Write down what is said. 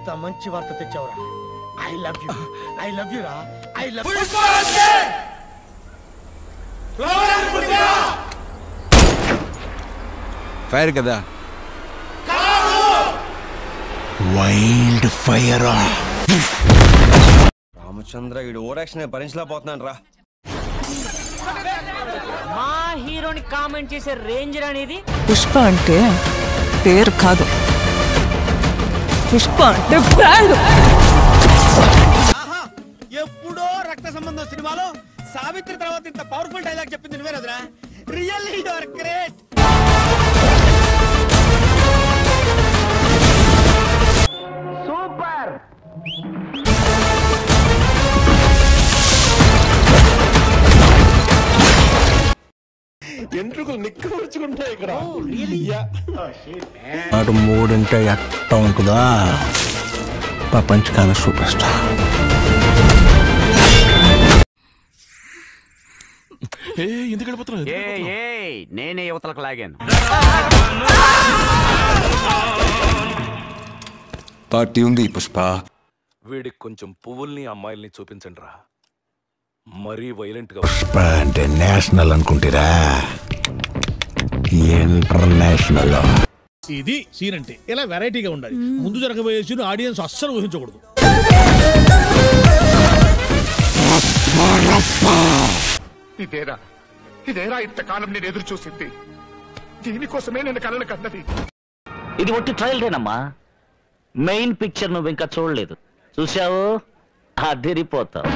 ఎంత మంచి వార్త తెచ్చావురా. I love you, I love you రా, ఐ లవ్ యు. ఫైర్ కదా, వైల్డ్ ఫైర్. రామచంద్ర వీడు ఓరాక్షన్ భరించలేకపోతున్నాను రా. మా హీరోని కామెంట్ చేసే రేంజర్ అనేది. పుష్ప అంటే పేరు కాదు, పుష్ప అంటే బ్రాండ్. ఎప్పుడో రక్త సంబంధం సినిమాలో సావిత్రి తర్వాత ఇంత పవర్ఫుల్ డైలాగ్ చెప్పింది నువ్వే కదరా. Really you are great. Super. ఎంట్రుకలు నిక్కవచ్చుకుంటాయి ఇక్కడ. అటు మూడుంటే ఎట్ట ఉంటుందా ప్రపంచకాల సూపర్ స్టార్. నేనే యువతలకు లాగాను. పార్టీ ఉంది పుష్ప. వీడికి కొంచెం పువ్వుల్ని అమ్మాయిల్ని చూపించండి రా, మరీ వైలెంట్ గా. పుష్ప అంటే నేషనల్ అనుకుంటారా, ఇంటర్నేషనల్. ఇది సీన్ అంటే ఇలా వెరైటీగా ఉండాలి. ముందు జరగబోయే సీన్ ఆడియన్స్ అస్సలు ఊహించకూడదు. ఇదేరా ఇంతకాలం నేను ఎదురు చూసింది. దీనికోసమే నేను కలలు కన్నది. ఇది ఒట్టి ట్రయల్దేనమ్మా, మెయిన్ పిక్చర్ నువ్వు ఇంకా చూడలేదు. చూసావు అదిరిపోతావు.